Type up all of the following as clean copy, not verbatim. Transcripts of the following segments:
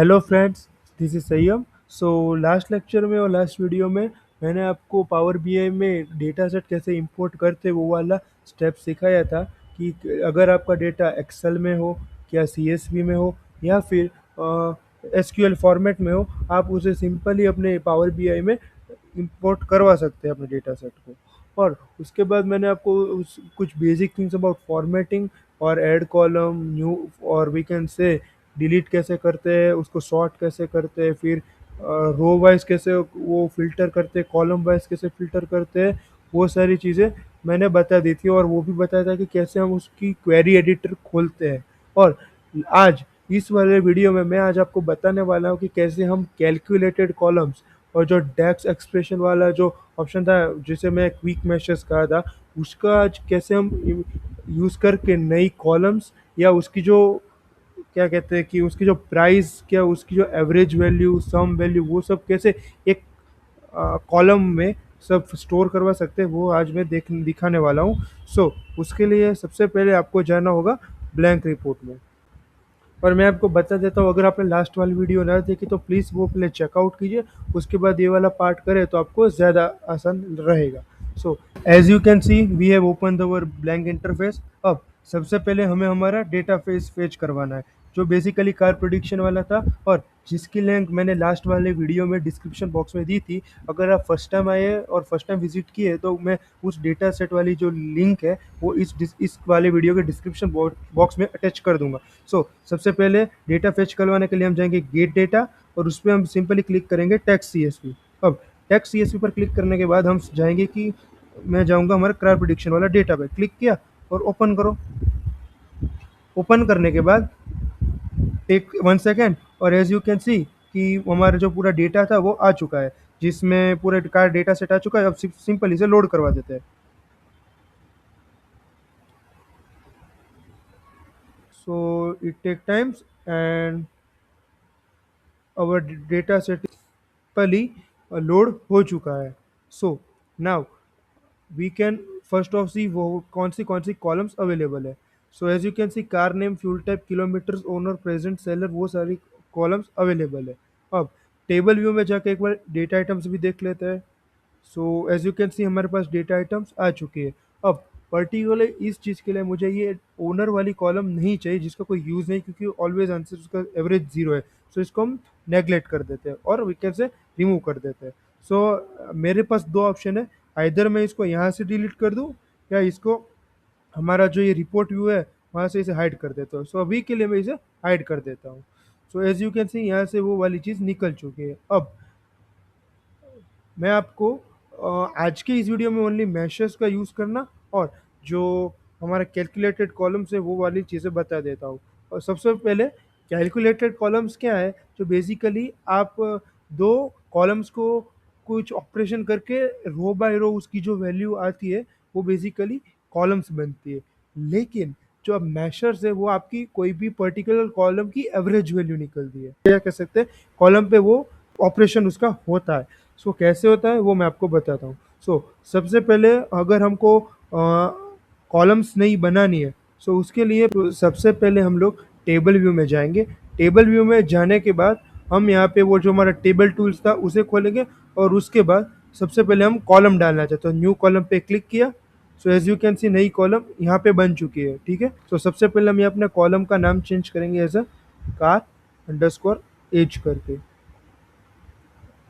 Hello friends, this is Saiyam. So last lecture में और last video में मैंने आपको पावर बीआई में डेटा सेट कैसे इंपोर्ट करते वो वाला स्टेप सिखाया था कि अगर आपका डेटा एक्सेल में हो या सीएसवी में हो या फिर एसक्यूएल फॉर्मेट में हो, आप उसे सिंपली अपने पावर बीआई में इंपोर्ट करवा सकते हैं अपने डेटा सेट को। और उसके बाद मैंने आपको कुछ बेसिक थिंग्स अबाउट फॉर्मेटिंग और ऐड कॉलम न्यू और वी कैन से डिलीट कैसे करते हैं, उसको सॉर्ट कैसे करते हैं, फिर रो वाइज कैसे वो फिल्टर करते हैं, कॉलम वाइज कैसे फिल्टर करते हैं, वो सारी चीज़ें मैंने बता दी थी। और वो भी बताया था कि कैसे हम उसकी क्वेरी एडिटर खोलते हैं। और आज इस वाले वीडियो में मैं आज आपको बताने वाला हूँ कि कैसे हम कैलकुलेटेड कॉलम्स और जो डेक्स एक्सप्रेशन वाला जो ऑप्शन था जिसे मैं क्विक मैशेस कहा था, उसका आज कैसे हम यूज़ करके नई कॉलम्स या उसकी जो क्या कहते हैं कि उसकी जो प्राइस क्या उसकी जो एवरेज वैल्यू सम वैल्यू वो सब कैसे एक कॉलम में सब स्टोर करवा सकते हैं, वो आज मैं देख दिखाने वाला हूँ। उसके लिए सबसे पहले आपको जाना होगा ब्लैंक रिपोर्ट में। और मैं आपको बता देता हूँ, अगर आपने लास्ट वाली वीडियो ना देखी तो प्लीज़ वो पहले चेकआउट कीजिए, उसके बाद ये वाला पार्ट करें तो आपको ज़्यादा आसान रहेगा। So as you can see we have open our blank interface. अब सबसे पहले हमें हमारा डेटा फेच करवाना है, जो बेसिकली कार प्रोडिक्शन वाला था और जिसकी लिंक मैंने लास्ट वाले वीडियो में डिस्क्रिप्शन बॉक्स में दी थी। अगर आप फर्स्ट टाइम आए और फर्स्ट टाइम विजिट किए तो मैं उस डेटा सेट वाली जो लिंक है वो इस वाले वीडियो के डिस्क्रिप्शन बॉक्स में अटैच कर दूंगा। सबसे पहले डेटा फेच करवाने के लिए हम जाएंगे गेट डेटा और उस पर हम सिंपली क्लिक करेंगे टेक्स्ट सीएसवी। अब टेक्स्ट सीएसवी पर क्लिक करने के बाद हम जाएंगे कि मैं जाऊंगा हमारा क्रॉप प्रेडिक्शन वाला डेटा पे, क्लिक किया और ओपन करो। ओपन करने के बाद टेक 1 सेकेंड और एज यू कैन सी कि हमारा जो पूरा डेटा था वो आ चुका है, जिसमें पूरे कार डेटा सेट आ चुका है। अब सिंपल इसे लोड करवा देते हैं। So it take times and our data set fully load हो चुका है। So now we can first of see वो कौन सी कॉलम्स अवेलेबल है। So as you can see car name, fuel type, kilometres, owner, present, seller, वो सारी columns available है। अब टेबल व्यू में जाके एक बार डेटा आइटम्स भी देख लेते हैं। So as you can see हमारे पास डेटा आइटम्स आ चुके हैं। अब पर्टिकुलर इस चीज़ के लिए मुझे ये ओनर वाली कॉलम नहीं चाहिए जिसका कोई यूज़ नहीं, क्योंकि ऑलवेज आंसर उसका एवरेज जीरो है। इसको हम नेग्लेक्ट कर देते हैं और वीकेंड से रिमूव कर देते हैं। मेरे पास दो ऑप्शन है, आइदर मैं इसको यहाँ से डिलीट कर दूँ या इसको हमारा जो ये रिपोर्ट व्यू है वहाँ से इसे हाइड कर देता हूँ। अभी के लिए मैं इसे हाइड कर देता हूँ। एज यू कैन सी यहाँ से वो वाली चीज़ निकल चुकी है। अब मैं आपको आज के इस वीडियो में ओनली मैशेस का यूज़ करना और जो हमारा कैलकुलेटेड कॉलम्स है वो वाली चीज़ें बता देता हूँ। और सबसे पहले कैलकुलेटेड कॉलम्स क्या है, जो बेसिकली आप दो कॉलम्स को कुछ ऑपरेशन करके रो बाय रो उसकी जो वैल्यू आती है वो बेसिकली कॉलम्स बनती है। लेकिन जो अब मैशर्स है वो आपकी कोई भी पर्टिकुलर कॉलम की एवरेज वैल्यू निकलती है, क्या कह सकते हैं कॉलम पे वो ऑपरेशन उसका होता है। कैसे होता है वो मैं आपको बताता हूँ। सबसे पहले अगर हमको कॉलम्स नहीं बनानी है, उसके लिए सबसे पहले हम लोग टेबल व्यू में जाएंगे। टेबल व्यू में जाने के बाद हम यहाँ पे वो जो हमारा टेबल टूल्स था उसे खोलेंगे और उसके बाद सबसे पहले हम कॉलम डालना चाहते हैं। न्यू कॉलम पे क्लिक किया। एज यू कैन सी नई कॉलम यहाँ पे बन चुकी है। ठीक है, सबसे पहले हम ये अपने कॉलम का नाम चेंज करेंगे as a car underscore age करके,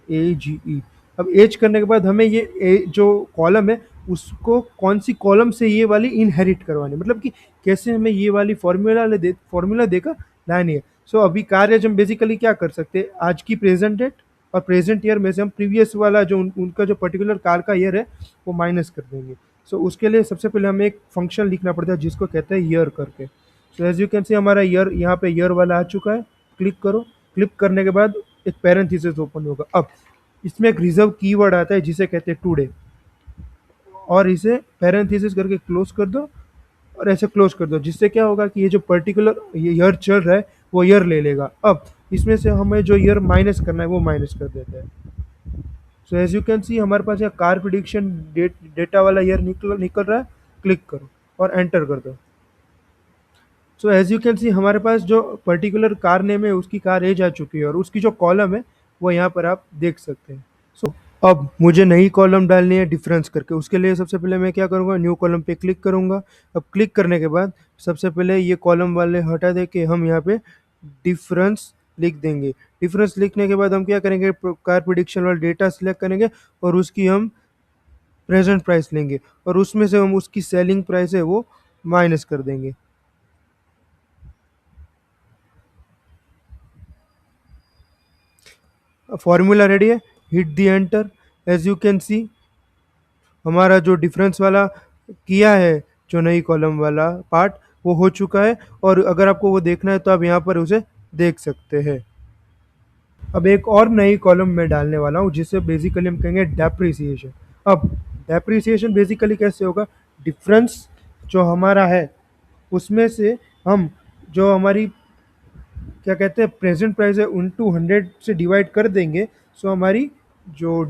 AGE। अब एज करने के बाद हमें ये जो कॉलम है उसको कौन सी कॉलम से ये वाली इनहेरिट करवानी है, मतलब कि कैसे हमें ये वाली फॉर्मूला देकर लानी है। अभी कार्य हम बेसिकली क्या कर सकते हैं, आज की प्रेजेंट डेट और प्रेजेंट ईयर में से हम प्रीवियस वाला जो उनका जो पर्टिकुलर कार का ईयर है वो माइनस कर देंगे। उसके लिए सबसे पहले हमें एक फंक्शन लिखना पड़ता है जिसको कहते हैं ईयर करके। एज यू कैन सी हमारा ईयर यहाँ पे ईयर वाला आ चुका है। क्लिक करो। क्लिक करने के बाद एक पैरेंथेसिस ओपन होगा। अब इसमें एक रिजर्व कीवर्ड आता है जिसे कहते हैं टुडे, और इसे पैरेंथेसिस करके क्लोज कर दो और ऐसे क्लोज कर दो, जिससे क्या होगा कि ये जो पर्टिकुलर ये ईयर चल रहा है वो ईयर ले लेगा। अब इसमें से हमें जो ईयर माइनस करना है वो माइनस कर देते हैं। एज यू कैन सी हमारे पास यहाँ कार प्रिडिक्शन डेटा वाला ईयर निकल रहा है। क्लिक करो और एंटर कर दो। So as you can see हमारे पास जो पर्टिकुलर कार नेम है उसकी कार एज आ चुकी है और उसकी जो कॉलम है वो यहाँ पर आप देख सकते हैं। सो अब मुझे नई कॉलम डालनी है डिफरेंस करके, उसके लिए सबसे पहले मैं क्या करूँगा, न्यू कॉलम पे क्लिक करूँगा। अब क्लिक करने के बाद सबसे पहले ये कॉलम वाले हटा दे के हम यहाँ पे डिफरेंस लिख देंगे। डिफरेंस लिखने के बाद हम क्या करेंगे, कार प्रिडिक्शन वाला डेटा सिलेक्ट करेंगे और उसकी हम प्रेजेंट प्राइस लेंगे और उसमें से हम उसकी सेलिंग प्राइस है वो माइनस कर देंगे। फॉर्मूला रेडी है, hit the enter. As you can see हमारा जो डिफरेंस वाला किया है, जो नई कॉलम वाला पार्ट, वो हो चुका है और अगर आपको वो देखना है तो आप यहाँ पर उसे देख सकते हैं। अब एक और नई कॉलम मैं डालने वाला हूँ जिसे बेसिकली हम कहेंगे डेप्रिसिएशन। अब डेप्रिसिएशन बेसिकली कैसे होगा, डिफरेंस जो हमारा है उसमें से हम जो हमारी क्या कहते हैं प्रेजेंट प्राइस है उनटू 100 से डिवाइड कर देंगे। सो हमारी जो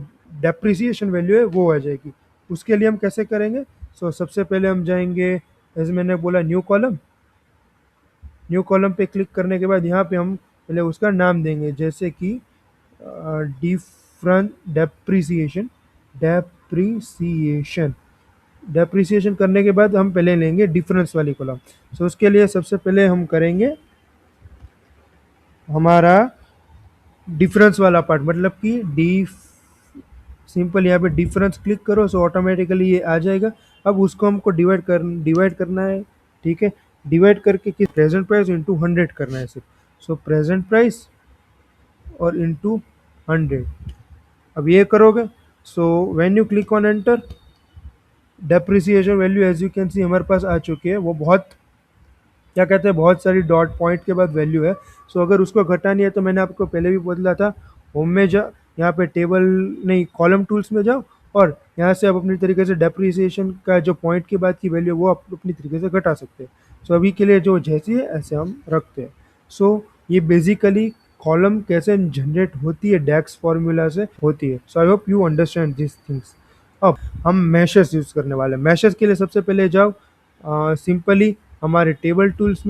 डेप्रिसिएशन वैल्यू है वो आ जाएगी। उसके लिए हम कैसे करेंगे, सो सबसे पहले हम जाएंगे, जैसे मैंने बोला, न्यू कॉलम। न्यू कॉलम पे क्लिक करने के बाद यहाँ पे हम पहले उसका नाम देंगे, जैसे कि डिफरेंट डेप्रिसिएशन। डेप्रिसिएशन डेप्रिसिएशन करने के बाद हम पहले लेंगे डिफरेंस वाली कॉलम। सो उसके लिए सबसे पहले हम करेंगे हमारा डिफरेंस वाला पार्ट, मतलब कि डी सिंपल यहाँ पे डिफरेंस क्लिक करो सो ऑटोमेटिकली ये आ जाएगा। अब उसको हमको डिवाइड करना है, ठीक है। डिवाइड करके कि प्रेजेंट प्राइस इंटू 100 करना है सिर्फ। सो प्रेजेंट प्राइस और इंटू 100। अब ये करोगे so when you click on enter, depreciation value as you can see हमारे पास आ चुकी है। वो बहुत क्या कहते हैं, बहुत सारी डॉट पॉइंट के बाद वैल्यू है। सो अगर उसको घटानी है तो मैंने आपको पहले भी बोला था, होम में जा, यहाँ पे टेबल नहीं कॉलम टूल्स में जाओ और यहाँ से आप अपनी तरीके से डेप्रिसिएशन का जो पॉइंट के बाद की वैल्यू वो आप अपनी तरीके से घटा सकते हैं। सो अभी के लिए जो जैसी है ऐसे हम रखते हैं। सो ये बेसिकली कॉलम कैसे जनरेट होती है डैक्स फार्मूला से होती है। So I hope you understand this things. अब हम मैशेस यूज़ करने वाले हैं। मैशेस के लिए सबसे पहले जाओ सिंपली हमारे टेबल टूल्स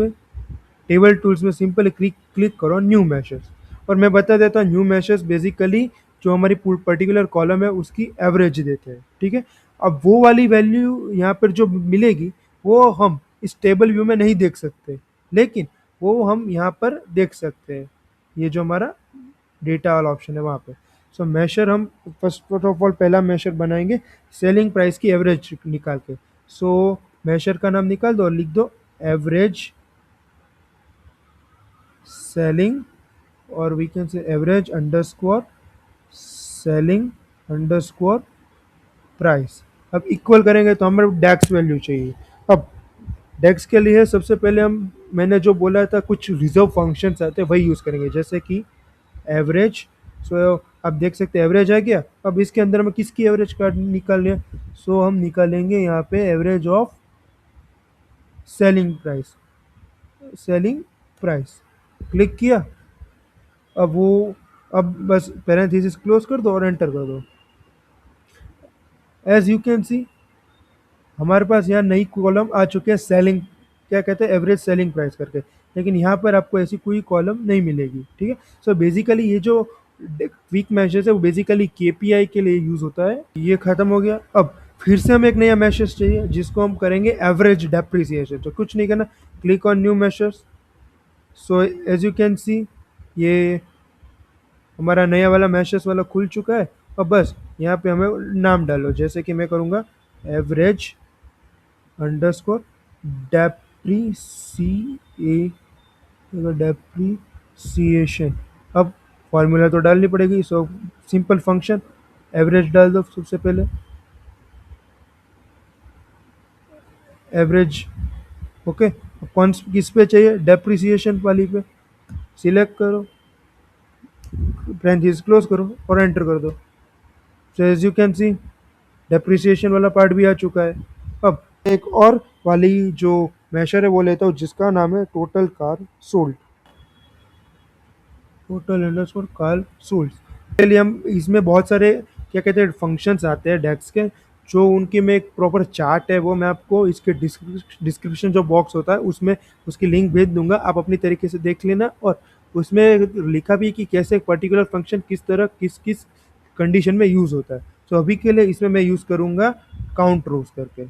में सिंपली क्लिक क्लिक करो न्यू मैशेस। और मैं बता देता हूँ, न्यू मैशेस बेसिकली जो हमारी पर्टिकुलर कॉलम है उसकी एवरेज देते हैं, ठीक है। अब वो वाली वैल्यू यहाँ पर जो मिलेगी वो हम इस टेबल व्यू में नहीं देख सकते, लेकिन वो हम यहाँ पर देख सकते हैं, ये जो हमारा डेटा वाला ऑप्शन है वहाँ पे। सो मैशर हम फर्स्ट ऑफ ऑल पहला मैशर बनाएंगे सेलिंग प्राइस की एवरेज निकाल के। सो मैशर का नाम निकाल दो और लिख दो एवरेज सेलिंग, और we can say average underscore selling underscore price. अब इक्वल करेंगे तो हमें डेक्स वैल्यू चाहिए। अब डेक्स के लिए सबसे पहले हम, मैंने जो बोला था कुछ रिजर्व फंक्शंस आते हैं वही यूज़ करेंगे, जैसे कि एवरेज। सो आप देख सकते हैं एवरेज आ गया। अब इसके अंदर में किसकी एवरेज कार्ड निकालनी है, सो हम निकालेंगे यहाँ पे average of selling price. Click किया। अब वो, अब बस पैरेंथेसिस क्लोज कर दो और एंटर कर दो। एज यू कैन सी हमारे पास यहाँ नई कॉलम आ चुकी है सेलिंग, क्या कहते हैं, एवरेज सेलिंग प्राइस करके। लेकिन यहाँ पर आपको ऐसी कोई कॉलम नहीं मिलेगी, ठीक है। सो बेसिकली ये जो क्विक मैशेस है वो बेसिकली केपीआई के लिए यूज़ होता है। ये खत्म हो गया। अब फिर से हमें एक नया मैशेस चाहिए जिसको हम करेंगे एवरेज डेप्रिसिएशन। तो कुछ नहीं करना, click on new measures. So as you can see ये हमारा नया वाला मैशेस वाला खुल चुका है। अब बस यहाँ पे हमें नाम डालो, जैसे कि मैं करूँगा एवरेज अंडरस्कोर डेप्रीसिएशन। अब फॉर्मूला तो डालनी पड़ेगी। सो सिंपल फंक्शन एवरेज डाल दो सबसे पहले, एवरेज। ओके, अब कौन किस पे चाहिए, डेप्रिसिएशन वाली पे सिलेक्ट करो, ब्रांचेस क्लोज करो और एंटर कर दो। So as you can see depreciation वाला पार्ट भी आ चुका है। अब एक और वाली जो मेशर है वो लेता हूँ जिसका नाम है total car sold. Total underscore car sold के लिए हम इसमें बहुत सारे क्या कहते हैं फंक्शंस आते हैं डेक्स के, जो उनकी में एक प्रॉपर चार्ट है वो मैं आपको इसके डिस्क्रिप्शन जो बॉक्स होता है उसमें उसकी लिंक भेज दूंगा, आप अपनी तरीके से देख लेना। और उसमें लिखा भी है कि कैसे एक पर्टिकुलर फंक्शन किस तरह किस किस कंडीशन में यूज़ होता है। सो अभी के लिए इसमें मैं यूज़ करूँगा काउंट रोज करके।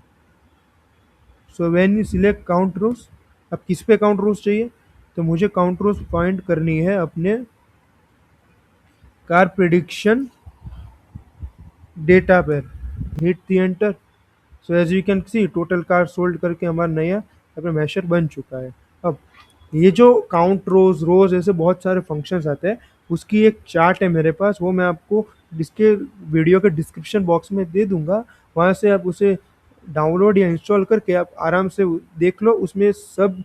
So when you select count rows, अब किस पे काउंट रोज चाहिए, तो मुझे काउंट रोज पॉइंट करनी है अपने कार प्रिडिक्शन डेटा पर। Hit the enter. So as you can see total car sold करके हमारा नया यहाँ पे मैशर बन चुका है। अब ये जो काउंट रोज रोज ऐसे बहुत सारे फंक्शंस आते हैं, उसकी एक चार्ट है मेरे पास, वो मैं आपको इसके वीडियो के डिस्क्रिप्शन बॉक्स में दे दूंगा। वहाँ से आप उसे डाउनलोड या इंस्टॉल करके आप आराम से देख लो। उसमें सब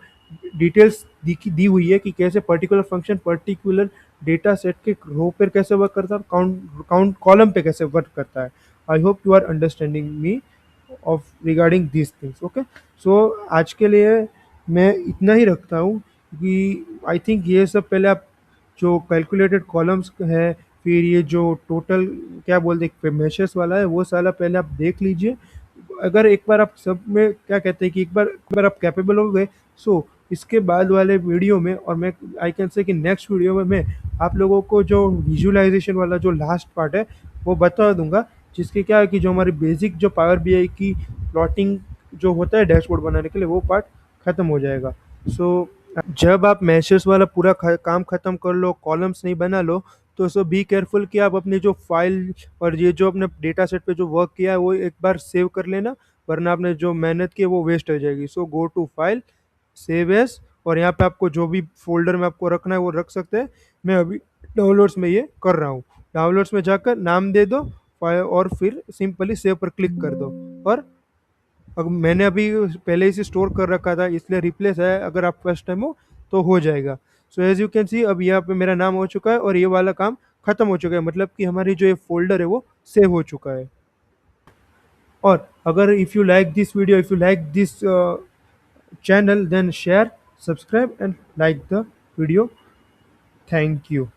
डिटेल्स दी हुई है कि कैसे particular function particular data set के रो पर कैसे वर्क करता है, काउंट काउंट कॉलम पे कैसे वर्क करता है। I hope you are understanding me of regarding this things. Okay, so आज के लिए मैं इतना ही रखता हूँ कि आई थिंक ये सब पहले आप जो कैलकुलेटेड कॉलम्स है, फिर ये जो टोटल क्या बोलते हैं मेशर्स वाला है, वो सारा पहले आप देख लीजिए। अगर एक बार आप सब में क्या कहते हैं कि एक बार आप कैपेबल हो गए, सो इसके बाद वाले वीडियो में, और मैं आई कैन से कि नेक्स्ट वीडियो में मैं आप लोगों को जो विजुअलाइजेशन वाला जो लास्ट पार्ट है वो बता दूंगा, जिसके क्या है कि जो हमारी बेसिक जो पावर बीआई की प्लॉटिंग जो होता है डैशबोर्ड बनाने के लिए, वो पार्ट ख़त्म हो जाएगा। सो जब आप मैशेस वाला पूरा काम ख़त्म कर लो, कॉलम्स नहीं बना लो, तो सो बी केयरफुल कि आप अपनी जो फाइल और ये जो अपने डेटा सेट पे जो वर्क किया है वो एक बार सेव कर लेना, वरना आपने जो मेहनत की है वो वेस्ट हो जाएगी। So go to file, save as, और यहाँ पे आपको जो भी फोल्डर में आपको रखना है वो रख सकते हैं। मैं अभी डाउनलोड्स में ये कर रहा हूँ। डाउनलोड्स में जाकर नाम दे दो फाइल और फिर सिंपली सेव पर क्लिक कर दो। और अब मैंने अभी पहले इसे स्टोर कर रखा था इसलिए रिप्लेस है, अगर आप फर्स्ट टाइम हो तो हो जाएगा। So as you can see अब यहाँ पे मेरा नाम हो चुका है और ये वाला काम खत्म हो चुका है, मतलब कि हमारी जो ये फोल्डर है वो सेव हो चुका है। और अगर if you like this video, if you like this channel, then share, subscribe and like the video. Thank you.